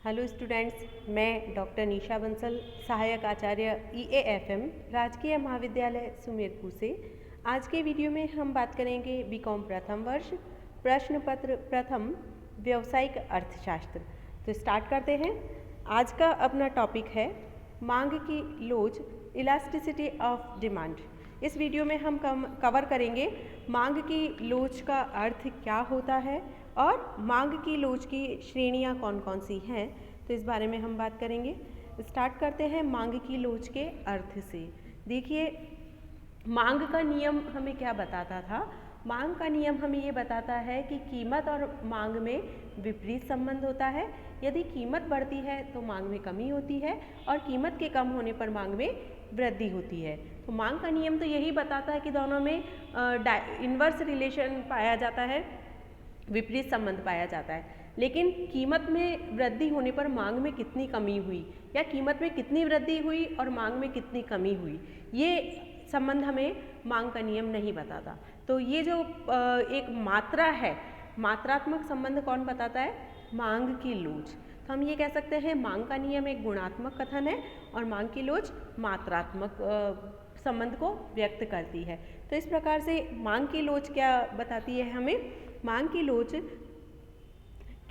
Hello students, मैं doctor निशा बंसल, सहायक आचार्य EAFM राजकीय महाविद्यालय सुमेरपुर से। आज के वीडियो में हम बात करेंगे बीकॉम प्रथम वर्ष प्रश्न पत्र प्रथम व्यावसायिक अर्थशास्त्र। तो स्टार्ट करते हैं। आज का अपना टॉपिक है मांग की लोच, इलास्टिसिटी ऑफ डिमांड। इस वीडियो में हम कवर करेंगे मांग की लोच का अर्थ क्या होता है और मांग की लोच की श्रेणियाँ कौन कौन सी हैं, तो इस बारे में हम बात करेंगे। स्टार्ट करते हैं मांग की लोच के अर्थ से। देखिए, मांग का नियम हमें क्या बताता था? मांग का नियम हमें ये बताता है कि कीमत और मांग में विपरीत संबंध होता है। यदि कीमत बढ़ती है तो मांग में कमी होती है और कीमत के कम होने पर मांग में वृद्धि होती है। तो मांग का नियम तो यही बताता है कि दोनों में इन्वर्स रिलेशन पाया जाता है, विपरीत संबंध पाया जाता है। लेकिन कीमत में वृद्धि होने पर मांग में कितनी कमी हुई या कीमत में कितनी वृद्धि हुई और मांग में कितनी कमी हुई, ये संबंध हमें मांग का नियम नहीं बताता। तो ये जो एक मात्रा है, मात्रात्मक संबंध कौन बताता है? मांग की लोच। तो हम ये कह सकते हैं मांग का नियम एक गुणात्मक कथन है और मांग की लोच मात्रात्मक संबंध को व्यक्त करती है। तो इस प्रकार से मांग की लोच क्या बताती है हमें? मांग की लोच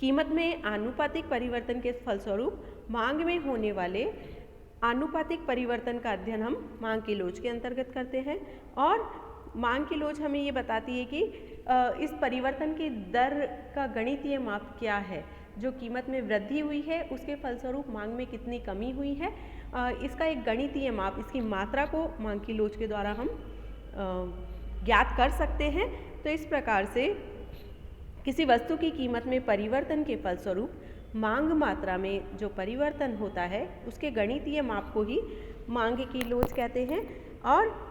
कीमत में आनुपातिक परिवर्तन के फलस्वरूप मांग में होने वाले आनुपातिक परिवर्तन का अध्ययन हम मांग की लोच के अंतर्गत करते हैं। और मांग की लोच हमें ये बताती है कि इस परिवर्तन की दर का गणितीय माप क्या है। जो कीमत में वृद्धि हुई है उसके फलस्वरूप मांग में कितनी कमी हुई है, इसका एक गणितीय माप, इसकी मात्रा को मांग की लोच के द्वारा हम ज्ञात कर सकते हैं। तो इस प्रकार से किसी वस्तु की कीमत में परिवर्तन के फलस्वरूप मांग मात्रा में जो परिवर्तन होता है उसके गणितीय माप को ही मांग की लोच कहते हैं। और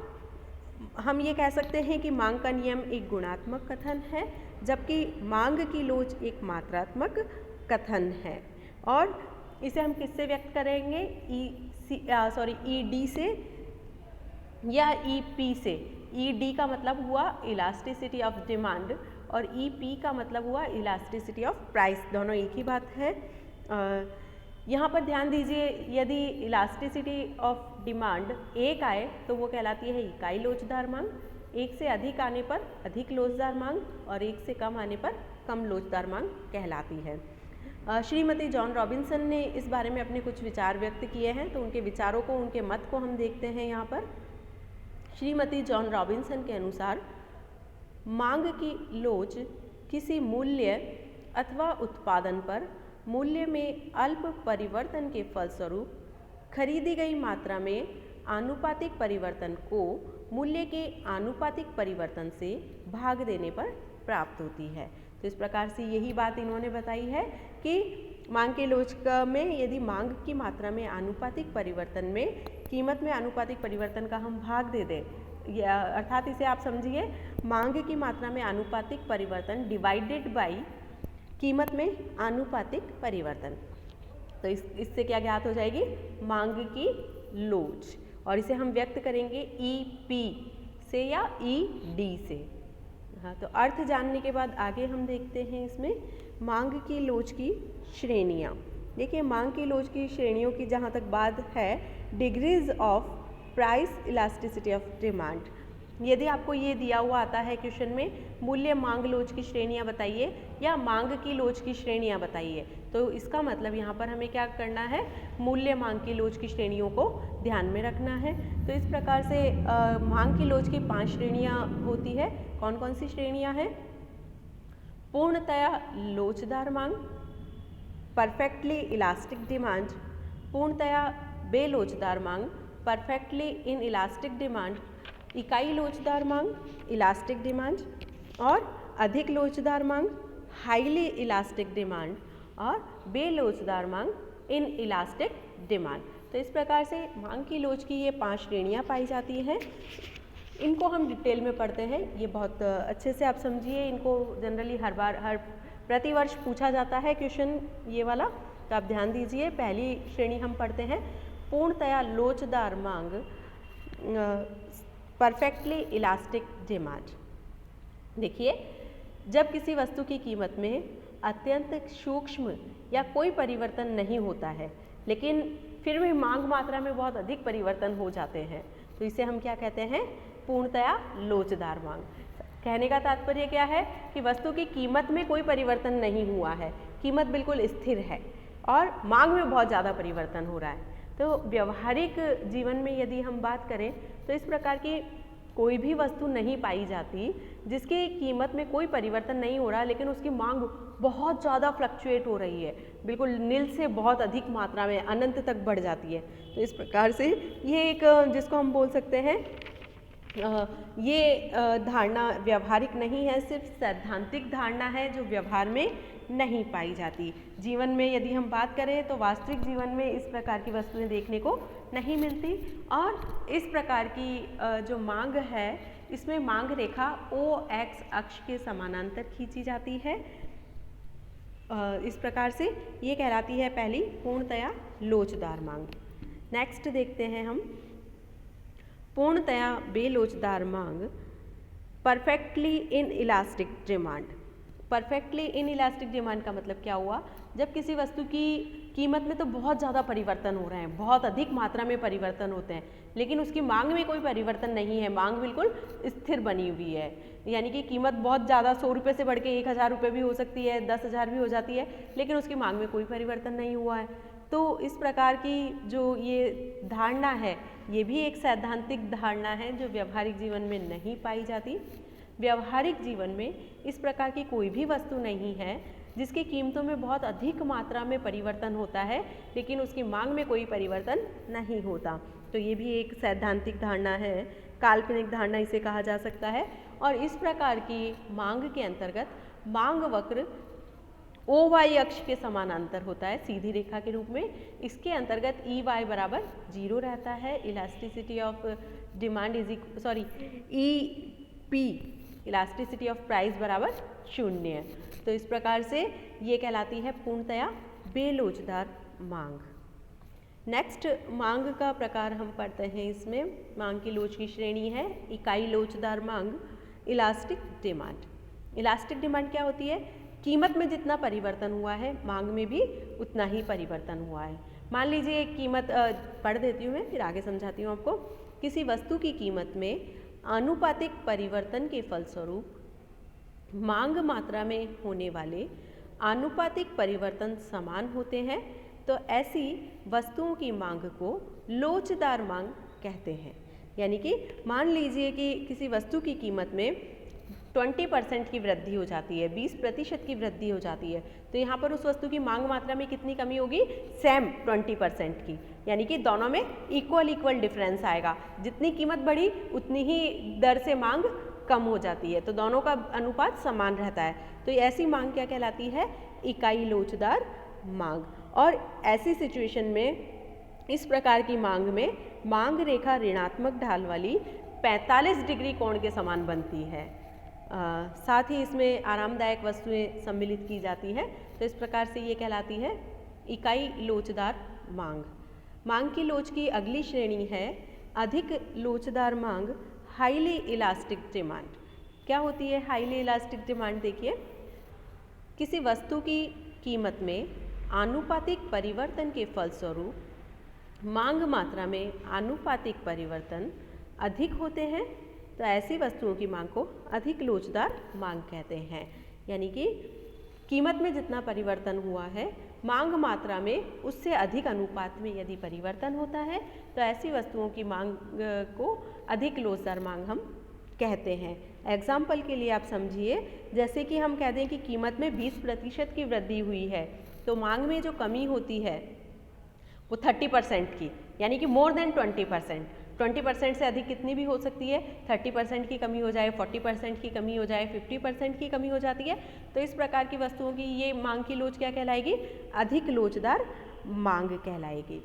हम ये कह सकते हैं कि मांग का नियम एक गुणात्मक कथन है, जबकि मांग की लोच एक मात्रात्मक कथन है। और इसे हम किससे व्यक्त करेंगे? ED से या EP से। ED का मतलब हुआ इलास्टिसिटी ऑफ डिमांड और EP का मतलब हुआ इलास्टिसिटी ऑफ प्राइस, दोनों एक ही बात है। यहाँ पर ध्यान दीजिए, यदि इलास्टिसिटी ऑफ डिमांड 1 आए तो वो कहलाती है इकाई लोचदार मांग, 1 से अधिक आने पर अधिक लोचदार मांग और 1 से कम आने पर कम लोचदार मांग कहलाती है। श्रीमती जॉन रॉबिन्सन ने इस बारे में अपने कुछ विचार व्यक्त किए हैं, तो उनके विचारों को, उनके मत को हम देखते हैं यहाँ पर। श्रीमती जॉन रॉबिन्सन के अनुसार मांग की लोच किसी मूल्य अथवा उत्पादन पर मूल्य में अल्प परिवर्तन के फलस्वरूप खरीदी गई मात्रा में आनुपातिक परिवर्तन को मूल्य के आनुपातिक परिवर्तन से भाग देने पर प्राप्त होती है। तो इस प्रकार से यही बात इन्होंने बताई है कि मांग के लोच में यदि मांग की मात्रा में आनुपातिक परिवर्तन में कीमत में आनुपातिक परिवर्तन का हम भाग दे दें, अर्थात इसे आप समझिए मांग की मात्रा में आनुपातिक परिवर्तन डिवाइडेड बाई कीमत में आनुपातिक परिवर्तन, तो इससे क्या ज्ञात हो जाएगी? मांग की लोच। और इसे हम व्यक्त करेंगे EP से या ED से। हाँ, तो अर्थ जानने के बाद आगे हम देखते हैं इसमें मांग की लोच की श्रेणियाँ। देखिए, मांग की लोच की श्रेणियों की जहाँ तक बात है, degrees of price elasticity of demand. यदि आपको ये दिया हुआ आता है क्वेश्चन में, मूल्य मांग लोच की श्रेणियाँ बताइए या मांग की लोच की श्रेणियाँ बताइए, तो इसका मतलब यहाँ पर हमें क्या करना है? मूल्य मांग की लोच की श्रेणियों को ध्यान में रखना है। तो इस प्रकार से मांग की लोच की 5 श्रेणियाँ होती है। कौन कौन सी श्रेणियाँ हैं? पूर्णतया लोचदार मांग, परफेक्टली इलास्टिक डिमांड, पूर्णतया बेलोचदार मांग, परफेक्टली इन इलास्टिक डिमांड, इकाई लोचदार मांग, इलास्टिक डिमांड, और अधिक लोचदार मांग, हाईली इलास्टिक डिमांड, और बेलोचदार मांग, इन इलास्टिक डिमांड। तो इस प्रकार से मांग की लोच की ये 5 श्रेणियाँ पाई जाती हैं। इनको हम डिटेल में पढ़ते हैं, ये बहुत अच्छे से आप समझिए। इनको जनरली हर प्रतिवर्ष पूछा जाता है क्वेश्चन ये वाला, तो आप ध्यान दीजिए। पहली श्रेणी हम पढ़ते हैं, पूर्णतया लोचदार मांग, परफेक्टली इलास्टिक डिमांड। देखिए, जब किसी वस्तु की कीमत में अत्यंत सूक्ष्म या कोई परिवर्तन नहीं होता है, लेकिन फिर भी मांग मात्रा में बहुत अधिक परिवर्तन हो जाते हैं, तो इसे हम क्या कहते हैं? पूर्णतया लोचदार मांग। कहने का तात्पर्य क्या है कि वस्तु की कीमत में कोई परिवर्तन नहीं हुआ है, कीमत बिल्कुल स्थिर है और मांग में बहुत ज़्यादा परिवर्तन हो रहा है। तो व्यवहारिक जीवन में यदि हम बात करें तो इस प्रकार की कोई भी वस्तु नहीं पाई जाती जिसकी कीमत में कोई परिवर्तन नहीं हो रहा, लेकिन उसकी मांग बहुत ज़्यादा फ्लक्चुएट हो रही है, बिल्कुल नील से बहुत अधिक मात्रा में अनंत तक बढ़ जाती है। तो इस प्रकार से ये एक जिसको हम बोल सकते हैं ये धारणा व्यवहारिक नहीं है, सिर्फ सैद्धांतिक धारणा है जो व्यवहार में नहीं पाई जाती। जीवन में यदि हम बात करें तो वास्तविक जीवन में इस प्रकार की वस्तुएं देखने को नहीं मिलती और इस प्रकार की जो मांग है इसमें मांग रेखा OX अक्ष के समानांतर खींची जाती है। इस प्रकार से ये कहलाती है पहली पूर्णतया लोचदार मांग। नेक्स्ट देखते हैं हम पूर्णतया बेलोचदार मांग, perfectly in elastic demand. Perfectly in elastic demand का मतलब क्या हुआ? जब किसी वस्तु की कीमत में तो बहुत ज़्यादा परिवर्तन हो रहे हैं, बहुत अधिक मात्रा में परिवर्तन होते हैं, लेकिन उसकी मांग में कोई परिवर्तन नहीं है, मांग बिल्कुल स्थिर बनी हुई है। यानी कि कीमत बहुत ज़्यादा 100 रुपये से बढ़ के 1000 रुपये भी हो सकती है, 10,000 भी हो जाती है, लेकिन उसकी मांग में कोई परिवर्तन नहीं हुआ है। तो इस प्रकार की जो ये धारणा है ये भी एक सैद्धांतिक धारणा है जो व्यवहारिक जीवन में नहीं पाई जाती। व्यवहारिक जीवन में इस प्रकार की कोई भी वस्तु नहीं है जिसकी कीमतों में बहुत अधिक मात्रा में परिवर्तन होता है, लेकिन उसकी मांग में कोई परिवर्तन नहीं होता। तो ये भी एक सैद्धांतिक धारणा है, काल्पनिक धारणा इसे कहा जा सकता है। और इस प्रकार की मांग के अंतर्गत मांग वक्र OY अक्ष के समानांतर होता है सीधी रेखा के रूप में। इसके अंतर्गत EY बराबर 0 रहता है, elasticity of demand EP elasticity of price बराबर 0। तो इस प्रकार से ये कहलाती है पूर्णतया बेलोचदार मांग। नेक्स्ट मांग का प्रकार हम पढ़ते हैं। इसमें मांग की लोच की श्रेणी है इकाई लोचदार मांग, इलास्टिक डिमांड। इलास्टिक डिमांड क्या होती है? कीमत में जितना परिवर्तन हुआ है मांग में भी उतना ही परिवर्तन हुआ है। मान लीजिए कीमत पढ़ देती हूँ मैं, फिर आगे समझाती हूँ आपको। किसी वस्तु की कीमत में आनुपातिक परिवर्तन के फलस्वरूप मांग मात्रा में होने वाले आनुपातिक परिवर्तन समान होते हैं, तो ऐसी वस्तुओं की मांग को लोचदार मांग कहते हैं। यानी कि मान लीजिए कि किसी वस्तु की कीमत में 20% की वृद्धि हो जाती है, 20% की वृद्धि हो जाती है, तो यहाँ पर उस वस्तु की मांग मात्रा में कितनी कमी होगी? सेम 20% की। यानी कि दोनों में इक्वल डिफरेंस आएगा। जितनी कीमत बढ़ी उतनी ही दर से मांग कम हो जाती है, तो दोनों का अनुपात समान रहता है। तो ऐसी मांग क्या कहलाती है? इकाई लोचदार मांग। और ऐसी सिचुएशन में इस प्रकार की मांग में मांग रेखा ऋणात्मक ढाल वाली 45 डिग्री कोण के समान बनती है। साथ ही इसमें आरामदायक वस्तुएं सम्मिलित की जाती हैं। तो इस प्रकार से ये कहलाती है इकाई लोचदार मांग। मांग की लोच की अगली श्रेणी है अधिक लोचदार मांग, हाईली इलास्टिक डिमांड। क्या होती है हाईली इलास्टिक डिमांड? देखिए, किसी वस्तु की कीमत में आनुपातिक परिवर्तन के फलस्वरूप मांग मात्रा में आनुपातिक परिवर्तन अधिक होते हैं, तो ऐसी वस्तुओं की मांग को अधिक लोचदार मांग कहते हैं। यानी कि कीमत में जितना परिवर्तन हुआ है मांग मात्रा में उससे अधिक अनुपात में यदि परिवर्तन होता है, तो ऐसी वस्तुओं की मांग को अधिक लोचदार मांग हम कहते हैं। एग्जाम्पल के लिए आप समझिए, जैसे कि हम कह दें कि कीमत में 20% की वृद्धि हुई है, तो मांग में जो कमी होती है वो 30% की, यानी कि मोर देन 20%। 20% से अधिक कितनी भी हो सकती है, 30% की कमी हो जाए, 40% की कमी हो जाए, 50% की कमी हो जाती है। तो इस प्रकार की वस्तुओं की ये मांग की लोच क्या कहलाएगी? अधिक लोचदार मांग कहलाएगी।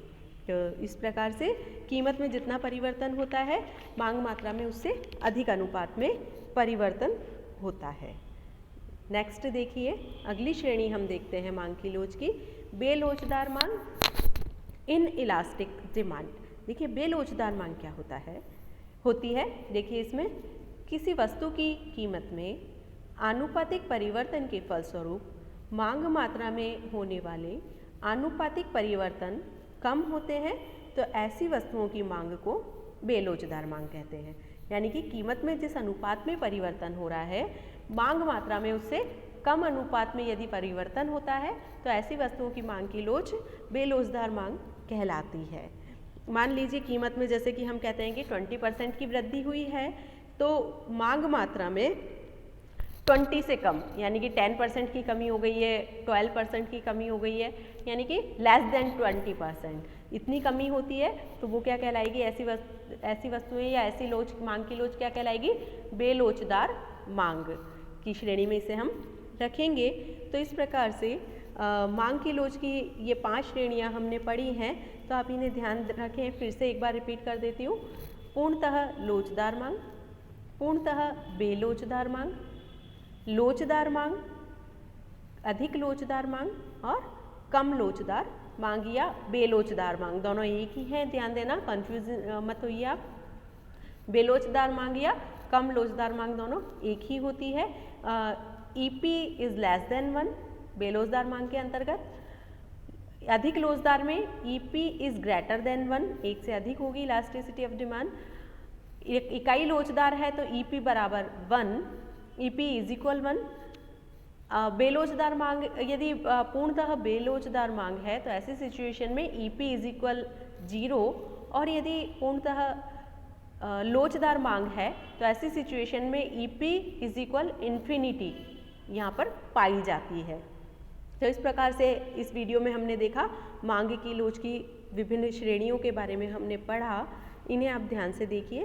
तो इस प्रकार से कीमत में जितना परिवर्तन होता है मांग मात्रा में उससे अधिक अनुपात में परिवर्तन होता है। नेक्स्ट देखिए, अगली श्रेणी हम देखते हैं मांग की लोच की, बेलोचदार मांग, इन इलास्टिक डिमांड। देखिए, बेलोचदार मांग क्या होती है? देखिए, इसमें किसी वस्तु की कीमत में आनुपातिक परिवर्तन के फलस्वरूप मांग मात्रा में होने वाले आनुपातिक परिवर्तन कम होते हैं तो ऐसी वस्तुओं की मांग को बेलोचदार मांग कहते हैं। यानी कि कीमत में जिस अनुपात में परिवर्तन हो रहा है, मांग मात्रा में उससे कम अनुपात में यदि परिवर्तन होता है तो ऐसी वस्तुओं की मांग की लोच बेलोचदार मांग कहलाती है। मान लीजिए कीमत में जैसे कि हम कहते हैं कि 20% की वृद्धि हुई है, तो मांग मात्रा में 20 से कम यानी कि 10% की कमी हो गई है, 12% की कमी हो गई है, यानी कि लेस देन 20%, इतनी कमी होती है तो वो क्या कहलाएगी, ऐसी वस्तुएं या ऐसी लोच मांग की लोच क्या कहलाएगी, बेलोचदार मांग की श्रेणी में इसे हम रखेंगे। तो इस प्रकार से मांग की लोच की ये 5 श्रेणियां हमने पढ़ी हैं, तो आप इन्हें ध्यान रखें। फिर से एक बार रिपीट कर देती हूँ। पूर्णतः लोचदार मांग, पूर्णतः बेलोचदार मांग, लोचदार मांग, अधिक लोचदार मांग और कम लोचदार मांग या बेलोचदार मांग, दोनों एक ही हैं, ध्यान देना, कंफ्यूज मत होइए आप। बेलोचदार मांग या कम लोचदार मांग दोनों एक ही होती है। EP इज लेस देन 1 बेलोचदार मांग के अंतर्गत। अधिक लोचदार में EP इज ग्रेटर देन 1, एक से अधिक होगी इलास्टिसिटी ऑफ डिमांड। इकाई लोचदार है तो EP बराबर 1, EP इज इक्वल 1। बेलोचदार मांग, यदि पूर्णतः बेलोचदार मांग है तो ऐसी सिचुएशन में EP इज इक्वल 0, और यदि पूर्णतः लोचदार मांग है तो ऐसी सिचुएशन में EP इज इक्वल इन्फिनिटी यहाँ पर पाई जाती है। तो इस प्रकार से इस वीडियो में हमने देखा मांग की लोच की विभिन्न श्रेणियों के बारे में हमने पढ़ा। इन्हें आप ध्यान से देखिए,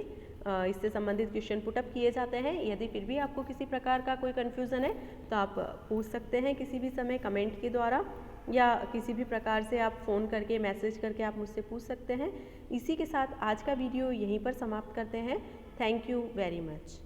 इससे संबंधित क्वेश्चन पुटअप किए जाते हैं। यदि फिर भी आपको किसी प्रकार का कोई कन्फ्यूज़न है तो आप पूछ सकते हैं किसी भी समय कमेंट के द्वारा, या किसी भी प्रकार से आप फ़ोन करके मैसेज करके आप मुझसे पूछ सकते हैं। इसी के साथ आज का वीडियो यहीं पर समाप्त करते हैं। Thank you very much.